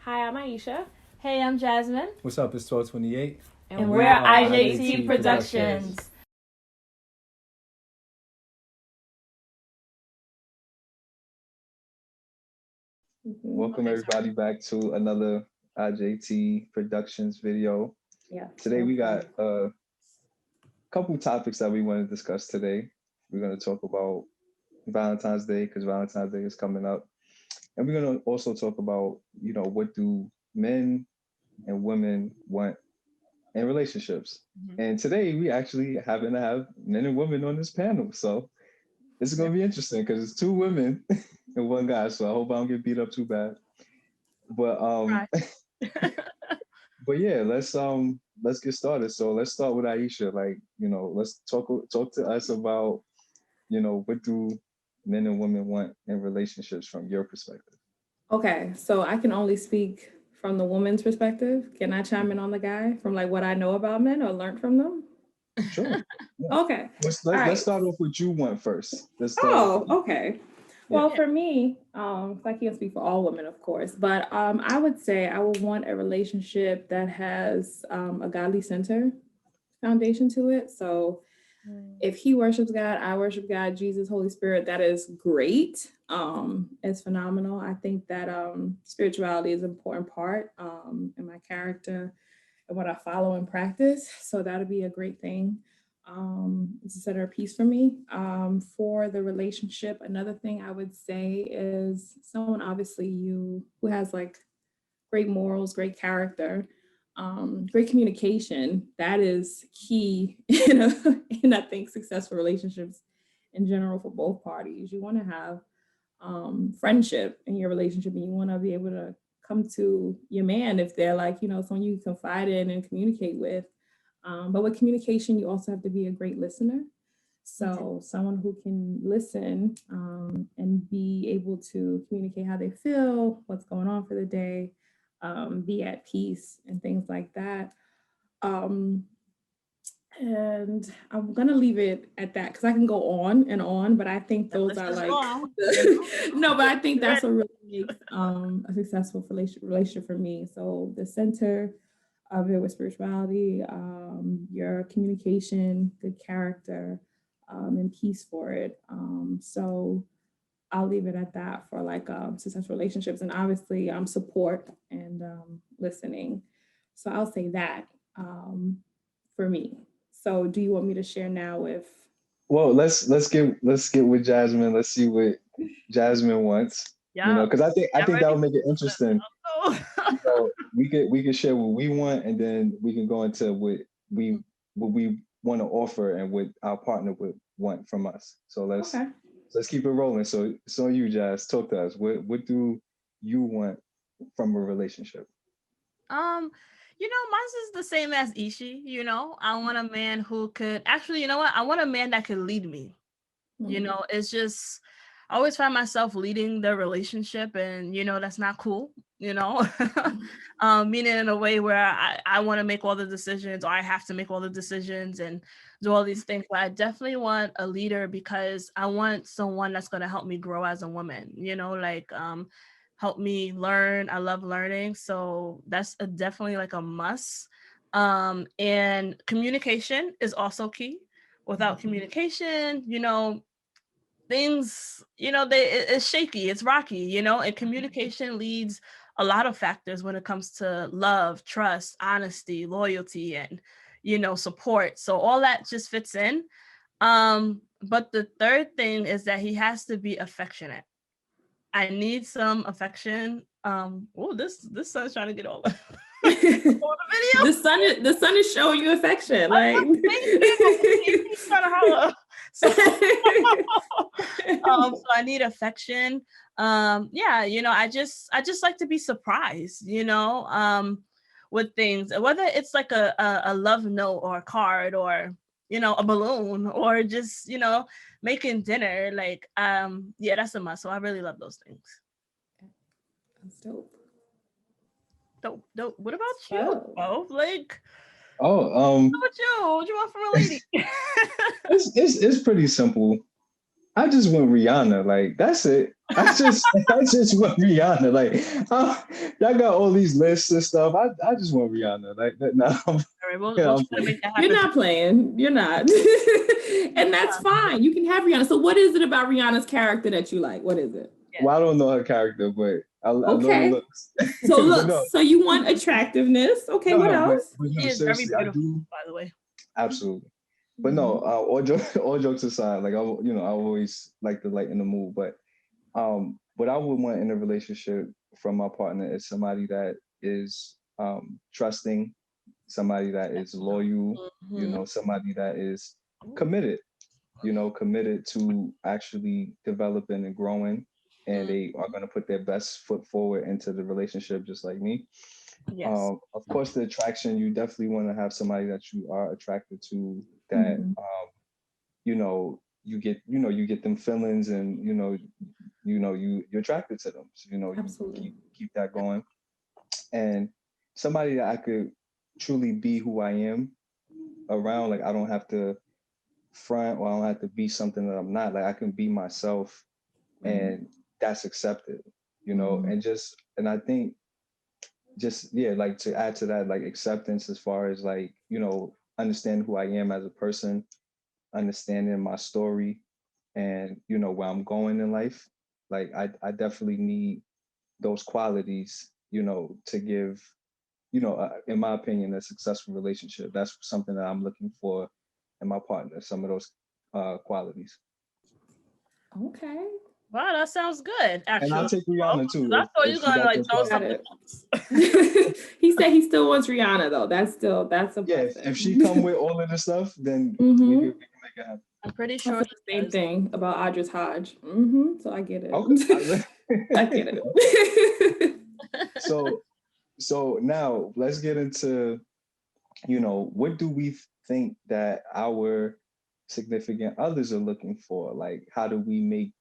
Hi, I'm Aisha. Hey, I'm Jasmine. What's up? It's 1228. And we're IJT Productions. Welcome everybody back to another IJT Productions video. Yeah. Today we got a couple topics that we want to discuss today. We're going to talk about Valentine's Day because Valentine's Day is coming up. And we're going to also talk about, what do men and women want in relationships. Mm-hmm. And today we actually happen to have men and women on this panel. So this is going to be interesting because it's two women and one guy. So I hope I don't get beat up too bad. But but yeah, let's get started. So let's start with Aisha. Let's talk to us about, what do men and women want in relationships from your perspective? Okay, so I can only speak from the woman's perspective. Can I chime in on the guy from like what I know about men or learned from them? Sure. Yeah. Okay. Let's start off with what you want first. Okay. Well, for me, I can't speak for all women, of course, but I would say I would want a relationship that has a godly center foundation to it. So if he worships God, I worship God, Jesus, Holy Spirit, that is great. It's phenomenal. I think that spirituality is an important part in my character and what I follow and practice. So that'd be a great thing. It's a centerpiece for me. For the relationship, another thing I would say is someone obviously who has like great morals, great character, great communication. That is key in I think successful relationships in general for both parties. You want to have friendship in your relationship, and you want to be able to come to your man if they're like, someone you can confide in and communicate with. But with communication, you also have to be a great listener. So someone who can listen and be able to communicate how they feel, what's going on for the day, be at peace and things like that. And I'm going to leave it at that because I can go on and on, but I think those are like, no, but I think that's what really makes a successful relationship for me. So the center of it with spirituality, your communication, good character, and peace for it. So I'll leave it at that for like successful relationships, and obviously support and listening. So I'll say that for me. So do you want me to share now with? Well, let's get with Jasmine. Let's see what Jasmine wants. Yeah. Because I think that would make it interesting. We could share what we want, and then we can go into what we want to offer and what our partner would want from us. So let's keep it rolling. So you, Jazz, talk to us. What do you want from a relationship? Mine's is the same as Ishi. I want a man who could actually, I want a man that could lead me. It's just I always find myself leading the relationship, and that's not cool. Meaning in a way where I want to make all the decisions, or I have to make all the decisions and do all these things. But I definitely want a leader because I want someone that's going to help me grow as a woman. Help me learn. I love learning, so that's definitely like a must. And communication is also key. Without communication, things, it's shaky, it's rocky, and communication leads a lot of factors when it comes to love, trust, honesty, loyalty, and, support. So all that just fits in. But the third thing is that he has to be affectionate. I need some affection. This sun's trying to get over. The sun is showing you affection. Like trying to holler. So I need affection. I just like to be surprised, with things, whether it's like a love note or a card or a balloon or just making dinner. Like that's a must. So I really love those things. That's dope. Dope. What about you? Both like. What about you? What you want from a lady? It's pretty simple. I just want Rihanna. Like that's it. I just want Rihanna. Like y'all got all these lists and stuff. I just want Rihanna. Like that. No, All right, yeah, we'll I'm try to playing. make that You're happen. not playing. You're not. And that's fine. You can have Rihanna. So what is it about Rihanna's character that you like? What is it? Well, I don't know her character, but I know the Okay. looks. So But looks. no, So you want attractiveness. Okay, what else? but no, She is very seriously, I beautiful, do by the way. absolutely. But no, all jokes aside, like I always like to lighten the mood. But what I would want in a relationship from my partner is somebody that is trusting, somebody that is loyal, Mhm. somebody that is committed, committed to actually developing and growing, and Mhm. they are going to put their best foot forward into the relationship, just like me. Yes. Of course, the attraction, you definitely want to have somebody that you are attracted to, that Mhm. you get them feelings, and you're attracted to them. So you Absolutely. keep that going, and somebody that I could truly be who I am around. Like I don't have to front, or I don't have to be something that I'm not. Like I can be myself, Right. and that's accepted. Mhm. And I think just, yeah, like to add to that, like acceptance as far as like understand who I am as a person, understanding my story, and where I'm going in life. Like I definitely need those qualities, to give, in my opinion, a successful relationship. That's something that I'm looking for in my partner, some of those qualities. Okay. Wow, that sounds good, And I'll actually. take Bro. Rihanna too, 'Cause I thought you if were she gonna got like those throw Got qualities. something it. else. He said he still wants Rihanna though. That's a Yeah, if she blessing. come with all of the stuff, then we Hmm. can make it happen. I'm pretty I sure said he the same does. thing about Audrey's Hodge. So I get it. Okay. I get Okay. it. So now let's get into, what do we think that our significant others are looking for? Like, how do we make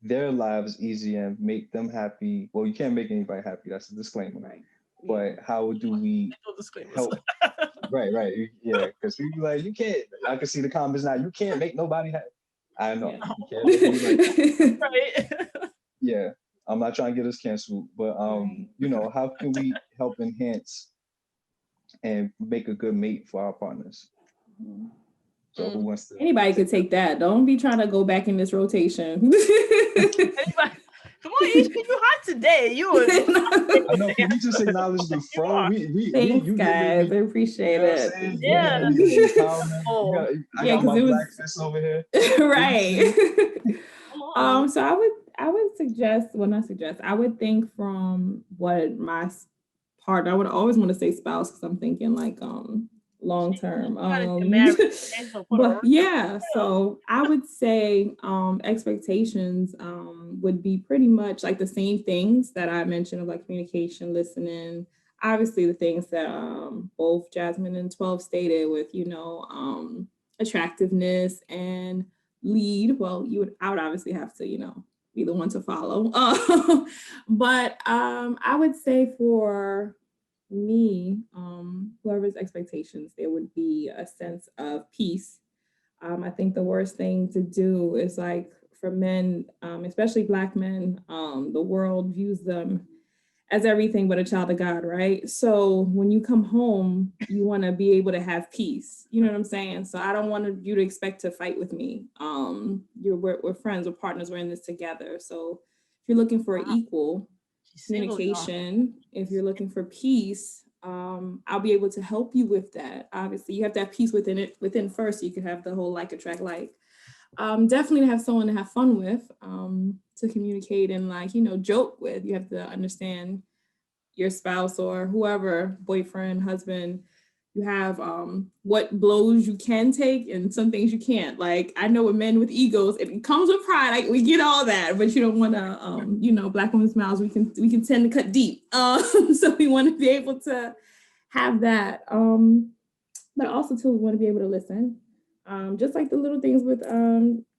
their lives easier and make them happy? Well, you can't make anybody happy. That's a disclaimer. Right. Yeah. But how do we No disclaimers. help? Right. Yeah. Because people like, you can't, I can see the comments now, you can't make nobody happy. I know. Yeah. You can't make anybody happy. Right. Yeah. I'm not trying to get us canceled, but Right. how can we help enhance and make a good mate for our partners? Mhm. So who wants to Anybody take could take that. Don't be trying to go back in this rotation. Anybody? Come on, Ish, you hot today. You were I know, can we just acknowledge the you fro? are. Thanks, You giving guys. me, I you appreciate know what I'm it. saying? Yeah. You giving me empowerment. Oh, I Yeah, got because my it was black fist over here. You know what I'm right. saying? come on. So I would suggest, well, not suggest, I would think from what my partner, I would always want to say spouse because I'm thinking like long term. You gotta get married. Okay, so put a But ring yeah, on so I would say expectations would be pretty much like the same things that I mentioned of like communication, listening, obviously the things that both Jasmine and 12 stated with, attractiveness and lead. Well, I would obviously have to, be the one to follow. But I would say for me, whoever's expectations, there would be a sense of peace. I think the worst thing to do is like for men, especially Black men, the world views them as everything but a child of God, right? So when you come home, you want to be able to have peace. You know what I'm saying? So I don't want you to expect to fight with me. We're friends, we're partners, we're in this together. So if you're looking for equal She's single, y'all. communication, if you're looking for peace, I'll be able to help you with that. Obviously, you have to have peace within first, so you can have the whole like attract like. Definitely to have someone to have fun with, to communicate and like joke with. You have to understand your spouse or whoever, boyfriend, husband. You have what blows you can take and some things you can't. Like I know with men with egos, it comes with pride. Like we get all that, but you don't want to, Black women's mouths. We can tend to cut deep. So we want to be able to have that. But also too, we want to be able to listen. Just like the little things with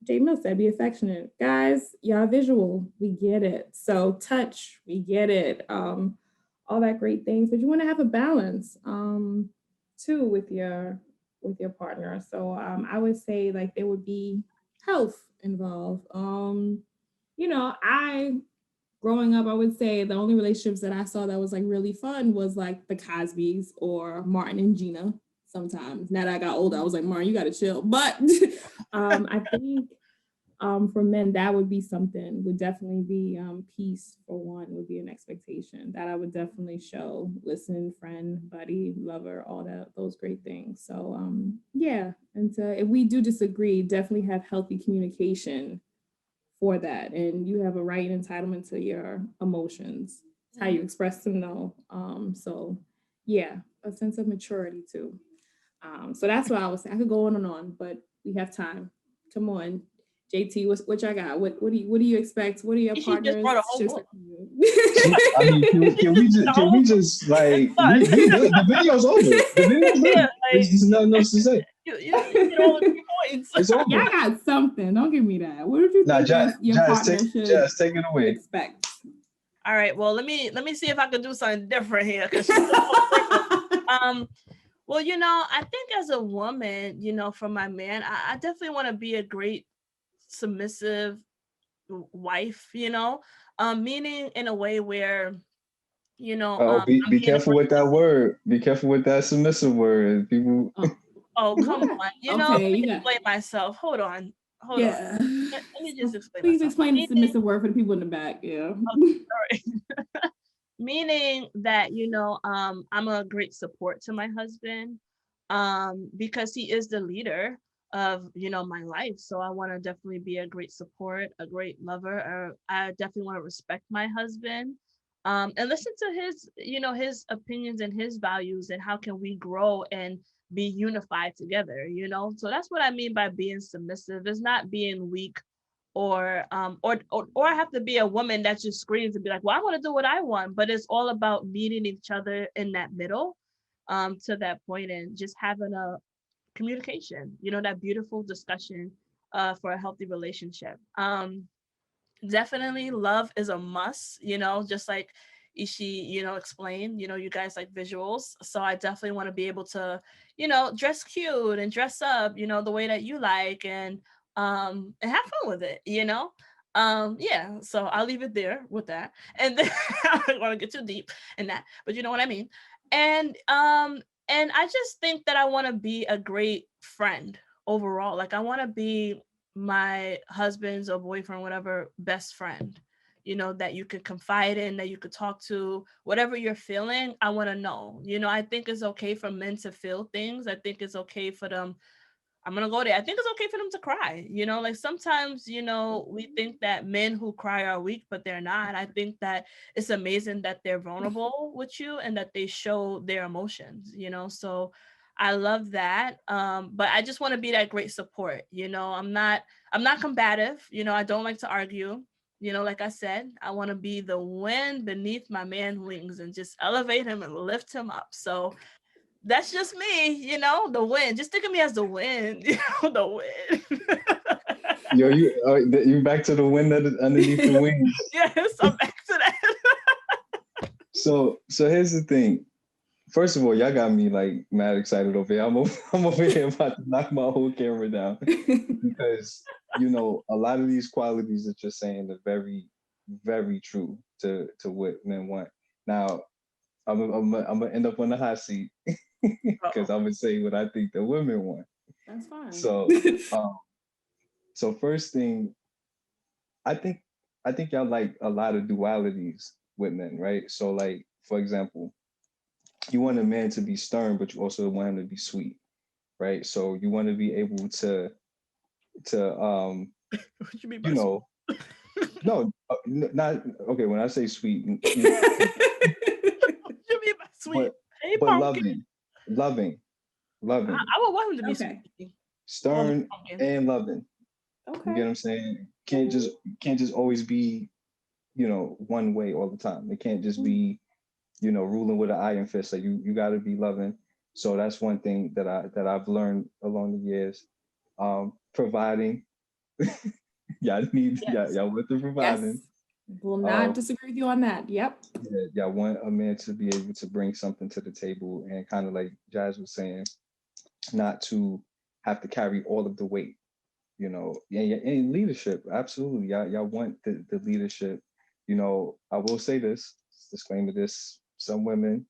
Jay Mill said, be affectionate. Guys, y'all visual, we get it. So touch, we get it. All that great things, but you want to have a balance too with your partner. So I would say like there would be health involved. I growing up, I would say the only relationships that I saw that was like really fun was like the Cosbys or Martin and Gina. Sometimes now that I got older, I was like, Martin, you got to chill. But I think for men, that would be something, would definitely be peace for one, would be an expectation that I would definitely show, listen, friend, buddy, lover, all that, those great things. So yeah. And if we do disagree, definitely have healthy communication for that. And you have a right and entitlement to your emotions. It's how you express them though. So yeah, a sense of maturity too. So that's what I was saying. I could go on and on, but we have time. Come on. JT, what y'all got? What do you expect? What are your She just partners? brought a whole should book. expect from you? I mean, can we just like we good? The video's over. The video's Yeah, done. There's nothing else to say. you get all the 3 points. It's over. Y'all got something. Don't give me that. What did you Nah, think your partner should take it away. expect? All right. Well, let me see if I can do something different here. Well, I think as a woman, for my man, I definitely want to be a great submissive wife, meaning in a way where, Oh, be I'm being a careful with that word. Be careful with that submissive word. People. Oh, come on. Let Okay, me explain myself. Hold on. Hold on. yeah. Let me just explain Please myself. explain the submissive word for the people in the back. Yeah. Sorry. Meaning that, I'm a great support to my husband, because he is the leader of, my life. So I want to definitely be a great support, a great lover. Or I definitely want to respect my husband, and listen to his, his opinions and his values, and how can we grow and be unified together, So that's what I mean by being submissive. It's not being weak, or I have to be a woman that just screams and be like, well, I want to do what I want. But it's all about meeting each other in that middle, to that point, and just having a communication, that beautiful discussion, for a healthy relationship. Definitely love is a must, just like Ishi, explained, you guys like visuals. So I definitely want to be able to, dress cute and dress up, the way that you like, and have fun with it, yeah. So I'll leave it there with that. And then I don't want to get too deep in that, but you know what I mean. And I just think that I want to be a great friend overall. Like I want to be my husband's or boyfriend, whatever, best friend, that you could confide in, that you could talk to, whatever you're feeling. I want to know, I think it's okay for men to feel things. I think it's okay for them. I'm going to go there. I think it's okay for them to cry, like sometimes, we think that men who cry are weak, but they're not. I think that it's amazing that they're vulnerable with you and that they show their emotions, so I love that. But I just want to be that great support. I'm not combative. I don't like to argue. Like I said, I want to be the wind beneath my man's wings and just elevate him and lift him up. So that's just me, the wind. Just think of me as the wind, the wind. Yo, you back to the wind underneath the wings. Yes, I'm back to that. So here's the thing. First of all, y'all got me like mad excited over here. I'm over here about to knock my whole camera down because a lot of these qualities that you're saying are very, very true to what men want. Now, I'm gonna end up on the hot seat because I'm gonna say what I think the women want. That's fine. So first thing, I think y'all like a lot of dualities with men, right? So like, for example, you want a man to be stern, but you also want him to be sweet, right? So you want to be able to What you mean by no, not okay. When I say sweet, what you mean by sweet? but loving. I would want him to be sweet. Stern and loving. Okay. You get what I'm saying? Can't just always be, one way all the time. It can't just be, ruling with an iron fist. Like you got to be loving. So that's one thing that I've learned along the years. Providing. Y'all with the providing. Yes. Will not disagree with you on that. Yep. Yeah, want a man to be able to bring something to the table and kind of like Jazz was saying, not to have to carry all of the weight. you know, and leadership. Absolutely. Y'all want the leadership. You know, I will say this, disclaimer this, some women,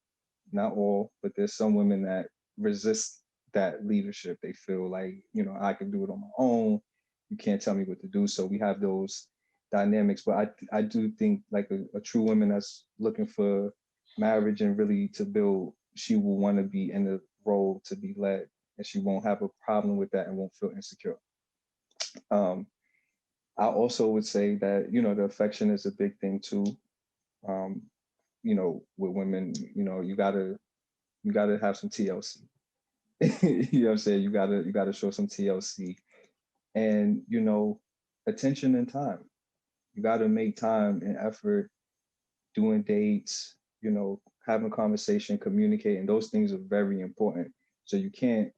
not all, but there's some women that resist that leadership. They feel like, you know, I can do it on my own. You can't tell me what to do. So we have those dynamics. But I do think like a true woman that's looking for marriage and really to build, she will want to be in the role to be led, and she won't have a problem with that and won't feel insecure. Um, I also would say that, you know, the affection is a big thing too. Um, you know, with women, you know, you gotta have some TLC. You know what I'm saying? You gotta show some TLC, and you know, attention and time. You gotta make time and effort doing dates, you know, having a conversation, communicating. Those things are very important. So you can't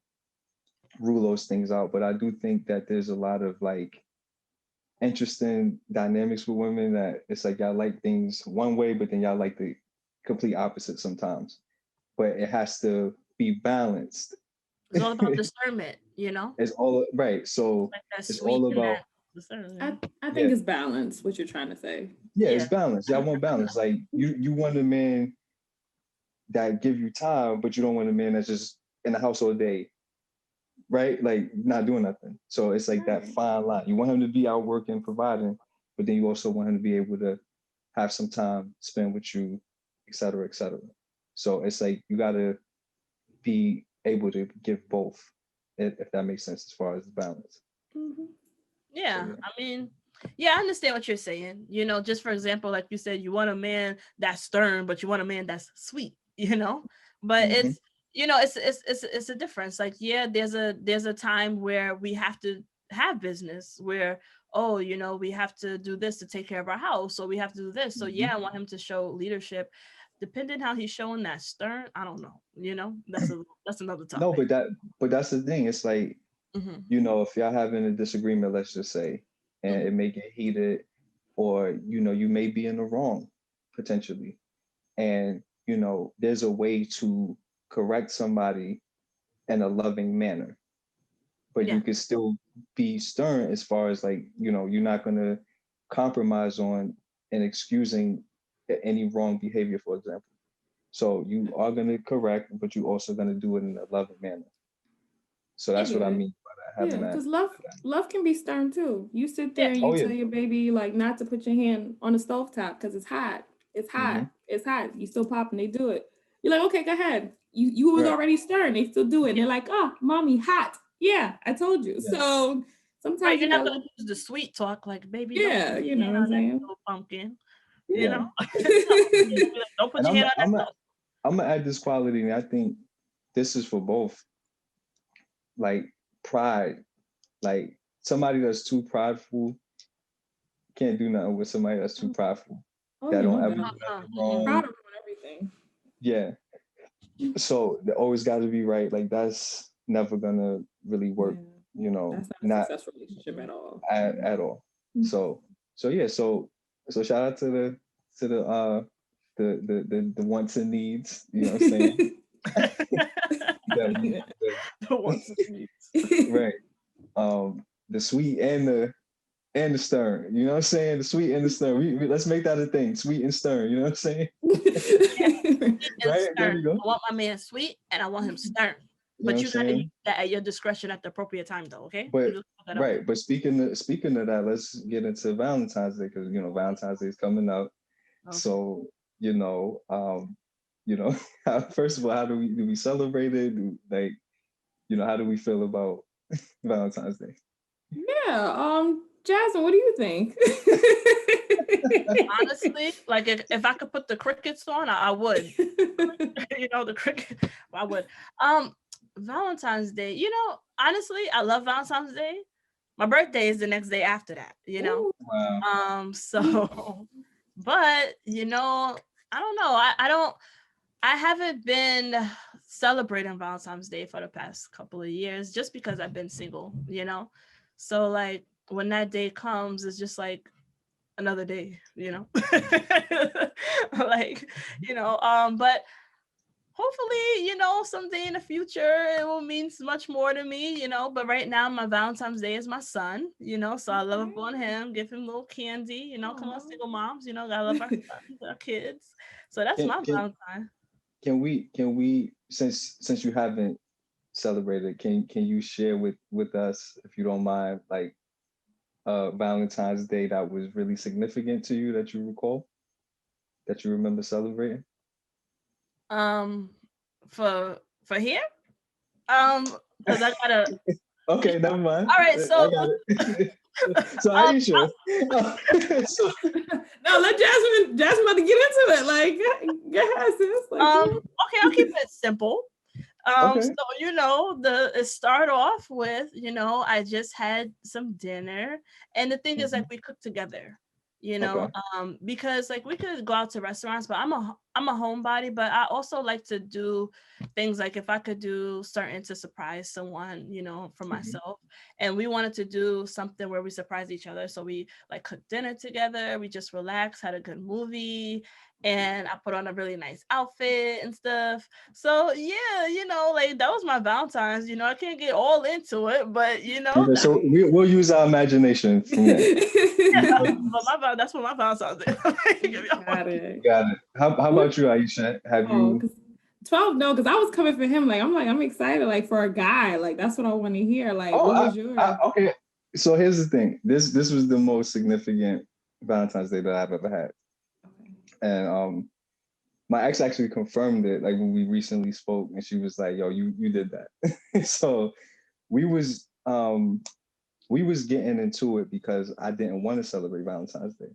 rule those things out. But I do think that there's a lot of like interesting dynamics with women that it's like y'all like things one way, but then y'all like the complete opposite sometimes. But it has to be balanced. It's all about discernment, you know? It's all right. So Like that it's sweet all and about that I, discernment. I yeah, think it's balance, what you're trying to say. yeah, Yeah. it's balance. Y'all want balance. Like you want a man that give you time, but you don't want a man that's just in the house all day, right? Like not doing nothing. So it's like that Right. fine line. You want him to be out working, providing, but then you also want him to be able to have some time spent with you, et cetera, et cetera. So it's like you gotta be able to give both, if that makes sense as far as the balance. Mm-hmm. Yeah, So I mean, yeah, I understand what you're saying. You know, just for example, like you said, you want a man that's stern, but you want a man that's sweet, you know? But yeah. it's, you know, it's a difference. Like, yeah, there's a time where we have to have business where, oh, you know, we have to do this to take care of our house, so we have to do this. So Hmm. yeah, I want him to show leadership. Depending how he's showing that stern, I don't know, you know, that's another No, topic. but that's the thing. It's like, Hmm. you know, if y'all having a disagreement, let's just say, and Hmm. it may get heated, or you know, you may be in the wrong potentially, and you know, there's a way to correct somebody in a loving manner, but Yeah. you can still be stern as far as like, you know, you're not gonna compromise on and excusing any wrong behavior, for example. So you are gonna correct, but you also gonna do it in a loving manner. So I that's what get I it. mean by that, Yeah, having that. because love can be stern too. You sit Yeah. there and Oh you yeah. tell your baby like not to put your hand on the stove top because it's hot. It's hot. Hmm. It's hot. You still pop and they do it. You're like, okay, go ahead. You was Right. already stern. They still do it. And they're like, oh, mommy, hot. Yeah, I told you. Yeah. So Right, sometimes you're you not gotta gonna let, use the sweet talk like, baby, don't put yeah, you your know hand what I'm on that saying? little pumpkin, you Yeah. know? No, you're gonna be like, don't put And your I'm hand on that I'm stove. I'm gonna add this quality, and I think this is for both, like pride. Like somebody that's too prideful can't do nothing with somebody that's too prideful. Oh That yeah, no don't ever doubt. do nothing Mm-mm. Proud wrong. of on everything. Yeah. So they always got to be right. Like that's never gonna really work. Yeah, You know, that's not a not successful relationship at all. at all. So yeah. So shout out to the wants and needs. You know what I'm saying? Yeah. The wants and needs. Right. The sweet and the stern. You know what I'm saying? The sweet and the stern. Let's make that a thing. Sweet and stern. You know what I'm saying? Yeah, sweet and Right? There stern. we go. I want my man sweet and I want him stern. You know what But I'm you gotta use saying? that at your discretion at the appropriate time though, okay? But Just put that out right. there. But speaking of that, let's get into Valentine's Day, because you know Valentine's Day is coming up. Okay. So you know, you know, first of all, how do we celebrate it? Like, you know, how do we feel about Valentine's Day? Yeah, Jasmine, what do you think? Honestly, like if I could put the crickets on, I would. You know, the cricket, I would. Um, Valentine's Day, you know, honestly, I love Valentine's Day. My birthday is the next day after that, you know. Ooh. Wow. So but you know, I don't know. I haven't been celebrating Valentine's Day for the past couple of years just because I've been single, you know. So like when that day comes, it's just like another day, you know. Like, you know, but hopefully, you know, someday in the future it will mean much more to me, you know. But right now, my Valentine's Day is my son, you know, so I love upon him, give him a little candy, you know. Come on, single moms, you know, gotta love our sons, our kids. So that's Can my can Valentine. can we since you haven't celebrated, can you share with us, if you don't mind, like Valentine's Day that was really significant to you that you recall, that you remember celebrating? Um, for here, because I gotta. Okay, never mind. All right, I so got it. So um, Aisha, so, No, let Jasmine about to get into it. Like, go ahead, sis. Like, okay, I'll keep it simple. okay. So you know, it start off with, you know, I just had some dinner, and the thing is, like, Mhm. we cook together, you know, Okay. because like we could go out to restaurants, but I'm a homebody, but I also like to do things like if I could do certain to surprise someone, you know, for Mhm. myself, and we wanted to do something where we surprise each other, so we like cooked dinner together, we just relaxed, had a good movie, and I put on a really nice outfit and stuff. So yeah, you know, like that was my Valentine's. You know, I can't get all into it, but you know, Okay, that's, so we'll use our imagination from there. yeah, We'll use- that's what my Valentine's is. got it. Got it. How What? about you, Aisha? Have Oh, you? because 12, no, because I was coming for him. I'm excited, like for a guy. Like, that's what I want to hear. Like, Oh, what was yours? okay. So here's the thing. This was the most significant Valentine's Day that I've ever had, Okay. and my ex actually confirmed it. Like when we recently spoke, and she was like, "Yo, you did that." So we was um we was getting into it because I didn't want to celebrate Valentine's Day,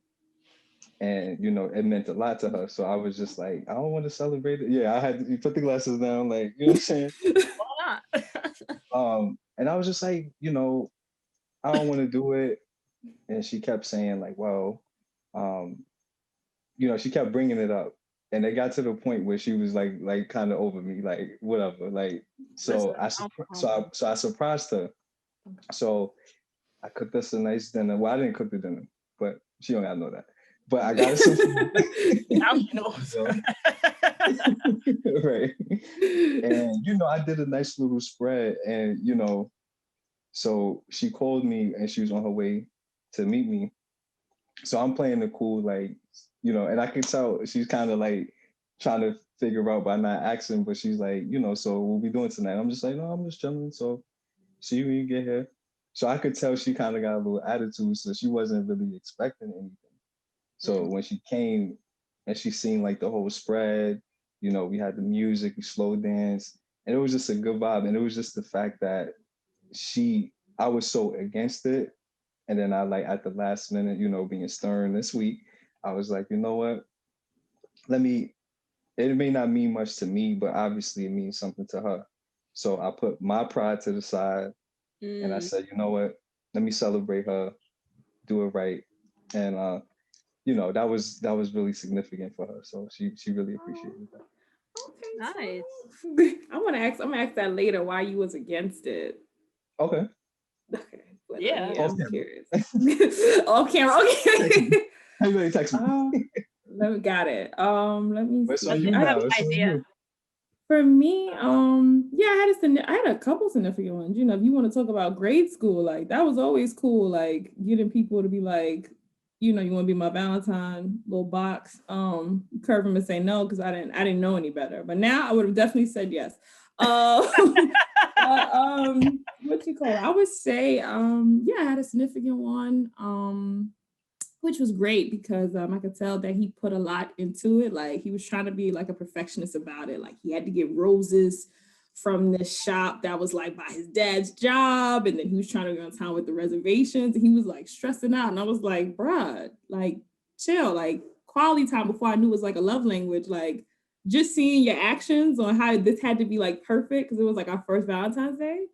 and you know it meant a lot to her. So I was just like, I don't want to celebrate it. Yeah, I had to put the glasses down, like you know what I'm saying. Why not? And I was just like, you know, I don't want to do it. And she kept saying like, well, um, you know, she kept bringing it up, and it got to the point where she was like kind of over me, like whatever, like. Listen, So I I'm, surpri- so I I'm, so I surprised her. So I cooked us a nice dinner. Well, I didn't cook the dinner, but she don't gotta know that. But I got us some food. now she knows. So, right. And you know, I did a nice little spread, and you know, so she called me, and she was on her way to meet me. So I'm playing the cool, like, you know, and I could tell she's kind of like trying to figure out by not asking, but she's like, you know, so what we doing tonight? I'm just like, no, I'm just chilling. So see you when you get here. So I could tell she kind of got a little attitude, so she wasn't really expecting anything. So when she came and she seen like the whole spread, you know, we had the music, we slow dance, and it was just a good vibe. And it was just the fact that I was so against it. And then I like at the last minute, you know, being stern this week, I was like, you know what? Let me, it may not mean much to me, but obviously it means something to her. So I put my pride to the side and I Mm, said, you know what? Let me celebrate her, do it right. And you know, that was really significant for her. So she really Oh, appreciated that. okay, nice. so I'm gonna ask that later why you was against it. Okay. Okay, but Yeah. yeah, Off I'm camera. curious. Off camera, Text me. okay. Everybody text me. um, got it. Let me It's on Does see. you he have now. an It's on idea? you. For me, yeah, I had a couple significant ones. You know, if you want to talk about grade school, like that was always cool. Like getting people to be like, you know, you want to be my Valentine little box. Curve him and say no because I didn't know any better. But now I would have definitely said yes. But what you call it? I would say, yeah, I had a significant one. Which was great because I could tell that he put a lot into it. Like he was trying to be like a perfectionist about it. Like he had to get roses from this shop that was like by his dad's job, and then he was trying to be on time with the reservations. And he was like stressing out, and I was like, "Bruh, like chill, like quality time." Before I knew it was like a love language, like just seeing your actions on how this had to be like perfect because it was like our first Valentine's Day.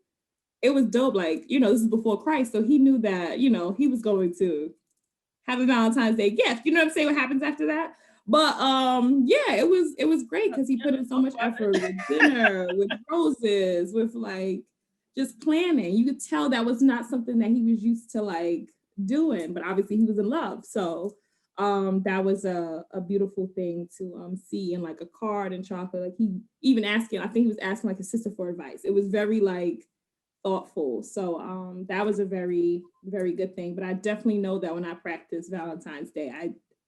It was dope. Like you know, this is before Christ, so he knew that you know he was going to have a Valentine's Day gift. You know what I'm saying? What happens after that? But yeah, it was great because he put in so much effort with dinner, with roses, with like just planning. You could tell that was not something that he was used to like doing, but obviously he was in love. So that was a beautiful thing to see in like a card and chocolate. Like he even asking, I think he was asking like his sister for advice. It was very like thoughtful. So that was a very, very good thing. But I definitely know that when I practice Valentine's Day,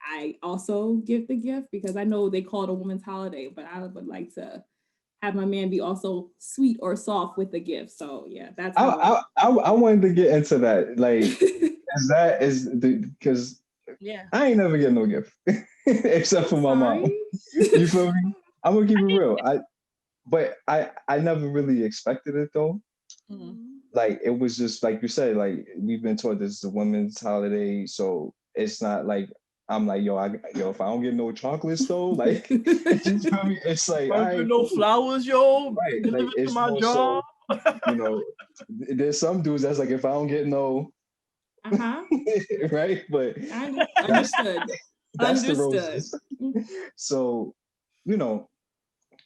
I also give the gift because I know they call it a woman's holiday, but I would like to have my man be also sweet or soft with the gift. So yeah, that's how I wanted to get into that. Like, because Yeah. I ain't never get no gift except for my mom. You feel me? I'm gonna keep it real. I never really expected it though. Mhm. Like it was just like you said, like we've been taught this is a women's holiday, so it's not like I'm like, yo, if I don't get no chocolates though, like you feel me? It's like, all right, no cool. flowers, yo. Right. Deliver Like to it's my more job. so, you know, there's some dudes that's like, if I don't get no, right? But understood. that's the roses. So, you know,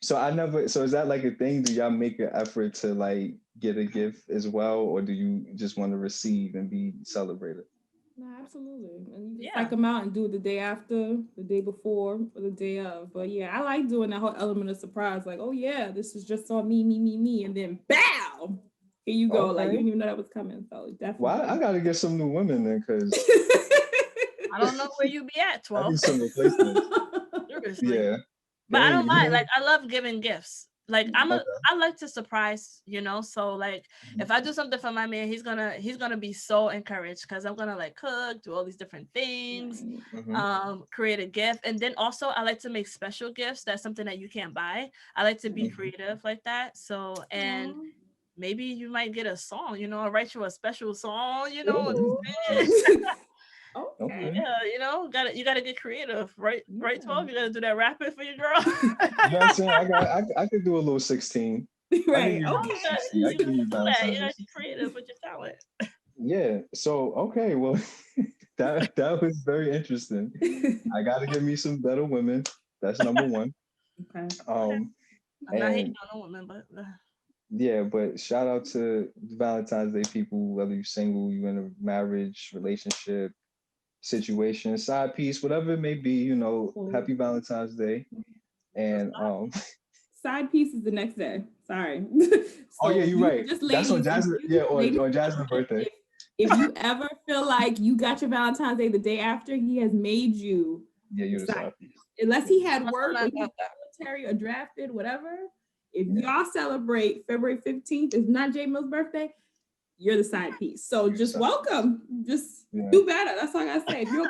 so I never. So is that like a thing? Do y'all make an effort to like get a gift as well, or do you just want to receive and be celebrated? No, absolutely. And you just Yeah. psych them out and do it the day after, the day before, or the day of. But yeah, I like doing that whole element of surprise. Like, oh yeah, this is just on me, and then bow, here you go. Like you Okay. didn't even know that was coming. So definitely. Well, I gotta get some new women then, because I don't know where you be at, I 12. need some replacements. Seriously. Yeah. But I don't mind. Yeah. Like I love giving gifts. Like Okay. I like to surprise, you know. So like if I do something for my man, he's gonna be so encouraged because I'm gonna like cook, do all these different things, create a gift. And then also I like to make special gifts. That's something that you can't buy. I like to be creative like that. So and maybe you might get a song, you know, I'll write you a special song, you know. Okay. Yeah, you know, you gotta get creative, right? Right, 12. You gotta do that rapping for your girl. You know what I'm saying? I could do a little 16. Right. I Okay. can give you You Valentine's gotta Day. be creative with your talent. Yeah. So okay, well, that was very interesting. I gotta give me some better women. That's number one. Okay. I'm not hating And on a woman, but yeah, but shout out to Valentine's Day people, whether you're single, you're in a marriage, relationship, situation, side piece, whatever it may be, you know, happy Valentine's Day. And side piece is the next day. Sorry. oh yeah, you're right. Just That's on ladies, Jasmine. Yeah, on Jasmine's birthday. If you ever feel like you got your Valentine's Day the day after, he has made you. Yeah, you're the side piece. Unless he had work or he was military or drafted, whatever. If y'all celebrate February 15th, it's not J Mill's birthday, you're the side piece. So just welcome. Just do better. That's all I gotta say. If you're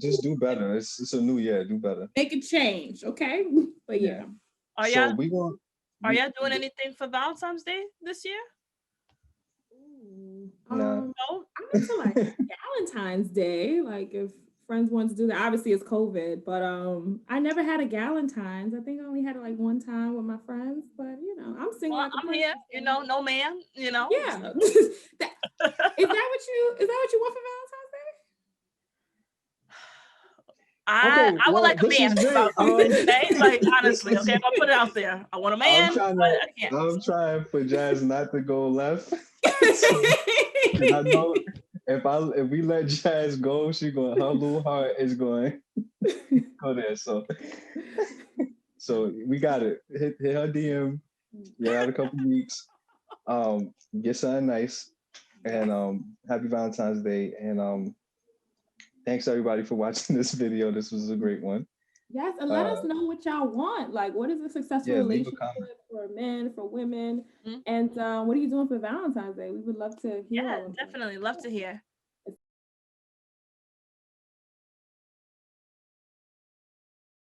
just do better. It's a new year. Do better. Make a change, okay? But yeah. Are y'all doing anything for Valentine's Day this year? No. I'm into like Valentine's Day. Like if friends want to do that, obviously it's COVID, but I never had a Galentine's. I think I only had it like one time with my friends, but you know, I'm single. Well, I'm here, you know, no man, you know. Yeah. Is that what you want for Valentine's Day? I would like a man for Valentine's Day. Like honestly, okay, I'll put it out there. I want a man. I'm trying for Jazz not to go left. I know if we let Jazz go, her little heart is going go there. So we got it. Hit her DM. You got a couple weeks. Get something nice, and happy Valentine's Day. And thanks everybody for watching this video. This was a great one. Yes, and let us know what y'all want. Like, what is a successful relationship for men, for women, and what are you doing for Valentine's Day? We would love to hear. Yeah, definitely love to hear.